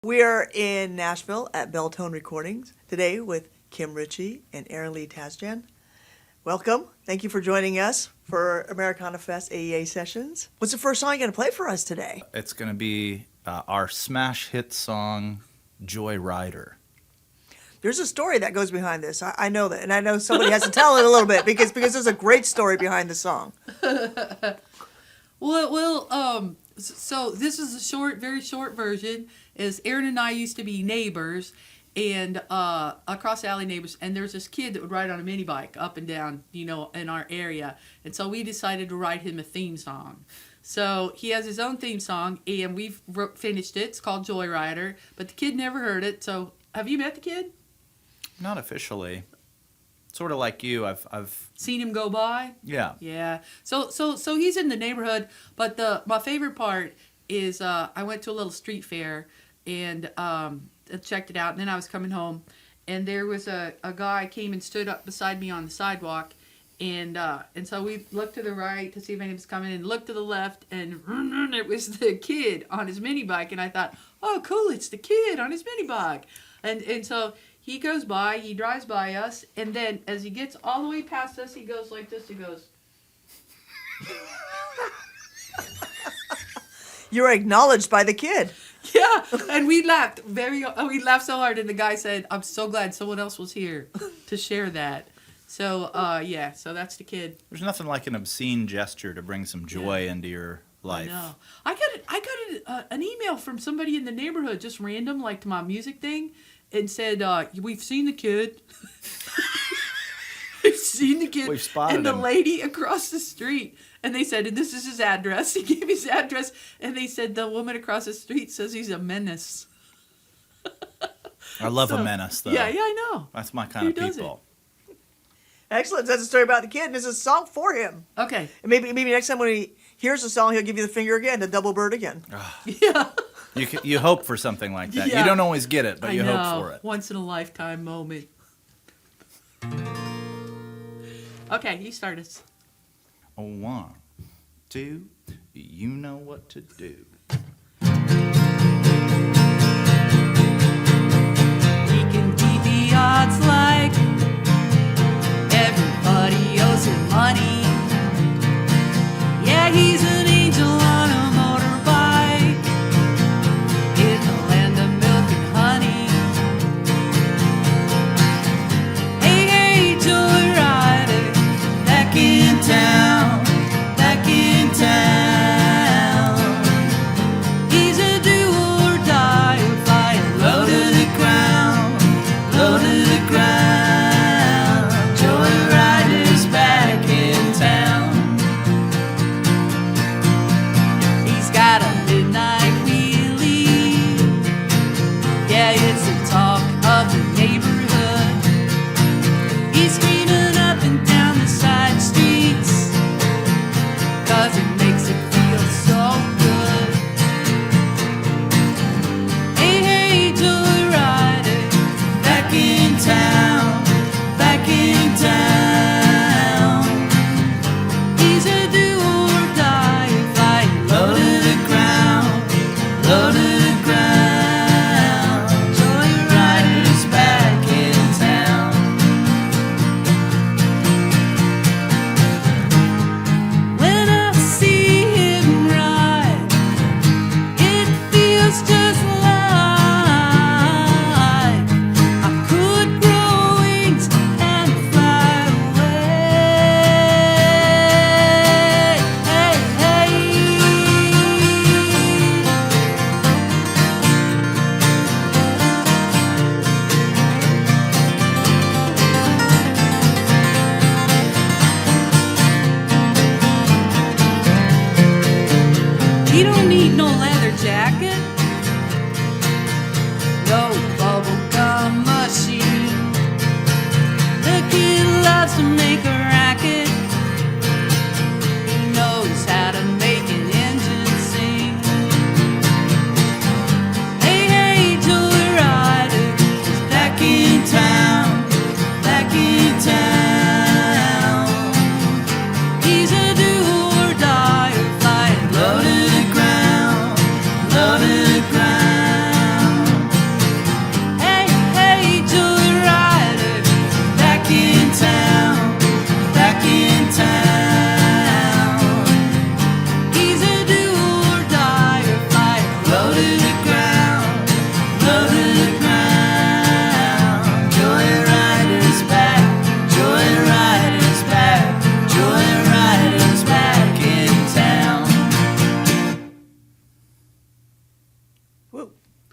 We are in Nashville at Belltone Recordings today with Kim Richey and Erin Lee Tasjan. Welcome. Thank you for joining us for AmeriCanaFest AEA sessions. What's the first song you're going to play for us today? It's going to be our smash hit song, Joyrider. There's a story that goes behind this. I know that, and I know somebody has to tell it a little bit because there's a great story behind the song. So this is a short, very short version. Is Erin and I used to be neighbors, and across the alley neighbors, and there's this kid that would ride on a mini bike up and down, in our area, and so we decided to write him a theme song. So he has his own theme song, and we've finished it. It's called Joyrider, but the kid never heard it. So have you met the kid? Not officially. Sort of like you. I've seen him go by. Yeah. Yeah. So he's in the neighborhood, but my favorite part is I went to a little street fair and checked it out, and then I was coming home, and there was a guy came and stood up beside me on the sidewalk, and so we looked to the right to see if anyone was coming, and looked to the left, and it was the kid on his mini bike, and I thought, oh cool, it's the kid on his mini bike, and so he goes by, he drives by us, and then as he gets all the way past us, he goes like this, he goes. You're acknowledged by the kid. Yeah, and we laughed so hard, and the guy said, I'm so glad someone else was here to share that. So, so that's the kid. There's nothing like an obscene gesture to bring some joy into your life. No, I got an email from somebody in the neighborhood, just random, like to my music thing, and said, we've seen the kid. We've seen the kid. We've spotted and the him. lady across the street. And they said, and this is his address. He gave his address. And they said, the woman across the street says he's a menace. I love a menace, though. Yeah, I know. That's my kind of people. Excellent. That's a story about the kid, and it's a song for him. Okay. And maybe next time when he hears the song, he'll give you the finger again, the double bird again. Yeah. You hope for something like that. Yeah. You don't always get it, but I you know. hope for it. Once in a lifetime moment. Okay, you start us. 1, 2, you know what to do. He can beat the odds like everybody owes him money. Yeah, he's an angel on a motorbike in the land of milk and honey. Hey, Joyrider, back in town, back in town.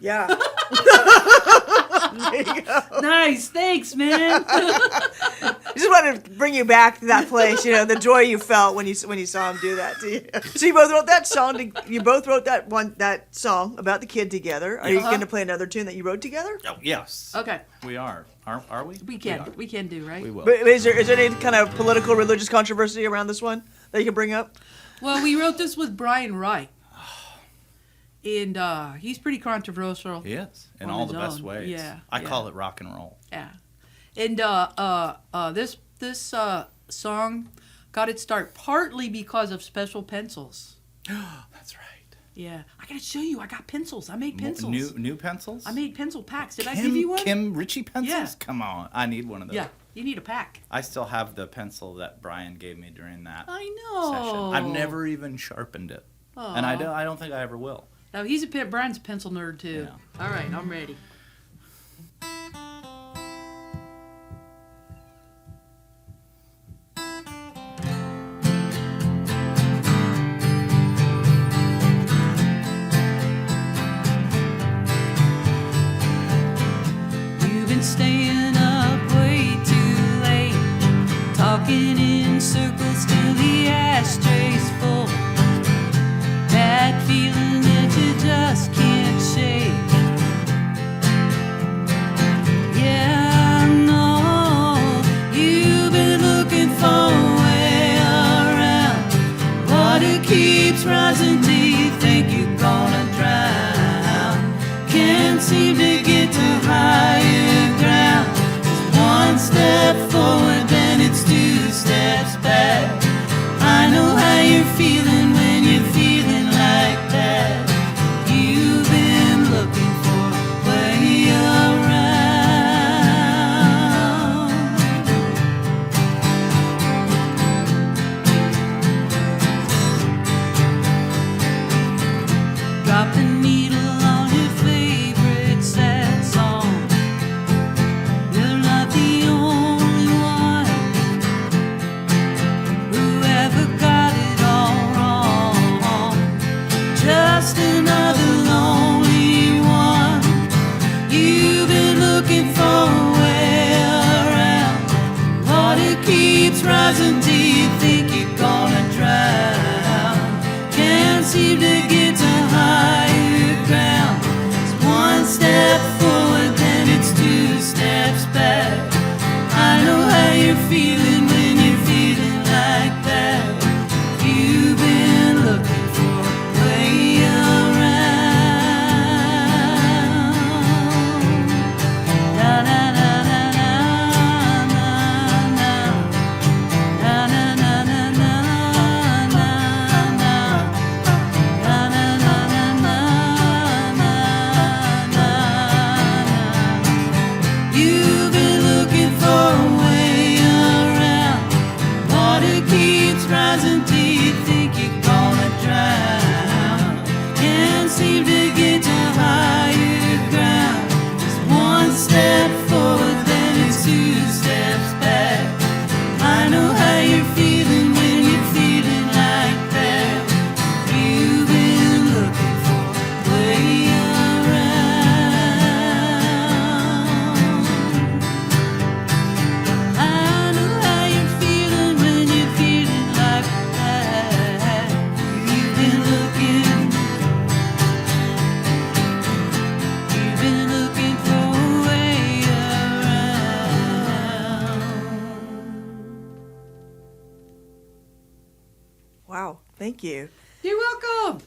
Yeah. There you go. Nice, thanks, man. I just wanted to bring you back to that place, the joy you felt when you saw him do that to you. So you both wrote that song. You both wrote that song about the kid together. Are you going to play another tune that you wrote together? Oh, yes. Okay, We are. Are we? we can are. we can do right. We will. But is there any kind of political, religious controversy around this one that you can bring up? Well, we wrote this with Brian Wright, and he's pretty controversial. He is. In On all his the best own. ways. Yeah, I yeah. call it rock and roll. Yeah, and this song got its start partly because of special pencils. That's right. Yeah, I gotta show you. I got pencils. I made pencils. New pencils? I made pencil packs. Did I give you one? Kim Richey pencils? Yeah. Come on. I need one of those. Yeah, you need a pack. I still have the pencil that Brian gave me during that I know. session. I've never even sharpened it. And I don't think I ever will. Now Brian's a pencil nerd too. Yeah. All right, I'm ready. You've been staying up way too late, talking in circles till the ashtray's full. That feeling that you just can't shake. Yeah, I know you've been looking for a way around. Water keeps rising, do you think you're gonna drown? Can't seem to get to higher ground. It's one step forward, then it's two steps back. I know how you're feeling when you're feeling like that. You've been looking for a way around. Drop the needle on your favorite sad song. You're not the only one who ever got it all wrong. Just another lonely one. You've been looking for a way around. Water keeps rising, do you think you're gonna drown? Can't seem to get to higher ground. It's one step forward, then it's two steps back. I know how you're feeling when you're feeling like that. You've been looking for a way around. Na na na na na na na. Na na na na na na na. Na na na na na na na. You've been looking for a way around. Water keeps rising, do you think you're gonna drown? Can't seem to get to higher ground. It's one step forward, then it's two steps back. I know how you're feeling when you're feeling like that. You've been looking for a way around. I know how you're feeling when you're feeling like that. You've been looking for a way around. Wow, thank you. You're welcome.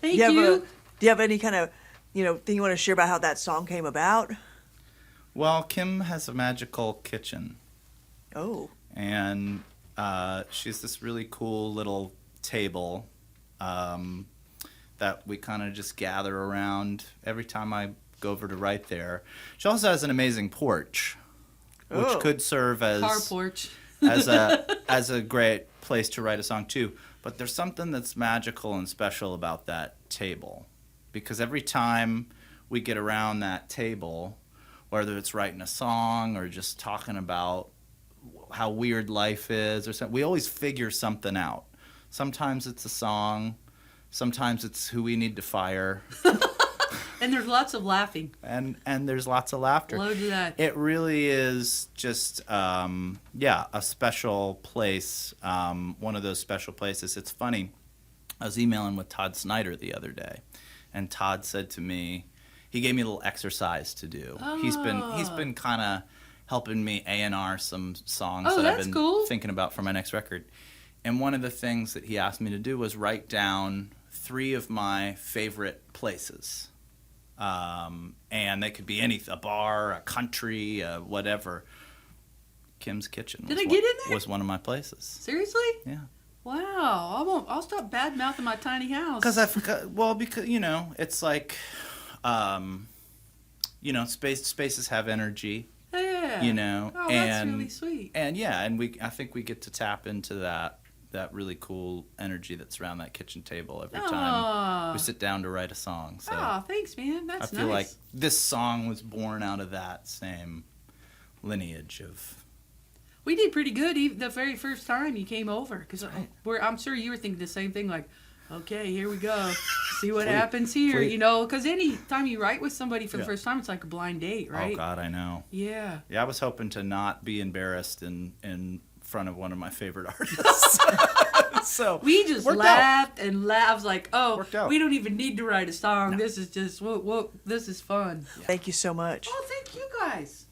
Thank Do you you. have any kind of thing you want to share about how that song came about? Well, Kim has a magical kitchen. Oh, And she's this really cool little table that we kind of just gather around every time I go over to write there. She also has an amazing porch, which Oh. could serve as Car porch. as a great place to write a song too. But there's something that's magical and special about that table, because every time we get around that table, whether it's writing a song or just talking about how weird life is or something, we always figure something out. Sometimes it's a song, sometimes it's who we need to fire. And there's lots of laughing. and there's lots of laughter. Loads of that. It really is just a special place. One of those special places. It's funny. I was emailing with Todd Snyder the other day, and Todd said to me, he gave me a little exercise to do. He's been kind of helping me A&R some songs that I've been thinking about for my next record. And one of the things that he asked me to do was write down 3 of my favorite places. And they could be a bar, a country, whatever. Kim's Kitchen was one of my places. Seriously? Yeah. Wow. I'll stop bad mouthing my tiny house. Because I forgot. Well, because it's like, spaces have energy. Yeah. Oh, that's really sweet. And I think we get to tap into that really cool energy that's around that kitchen table every time we sit down to write a song. So thanks, man. That's nice. I feel like this song was born out of that same lineage of. We did pretty good even the very first time you came over, because I'm sure you were thinking the same thing, like, okay, here we go, see what happens here, because any time you write with somebody for the first time, it's like a blind date, right? Oh God, I know. Yeah. Yeah, I was hoping to not be embarrassed in front of one of my favorite artists. So we just laughed and laughed. I was like, we don't even need to write a song. No. This is just this is fun. Thank you so much. Oh, thank you guys.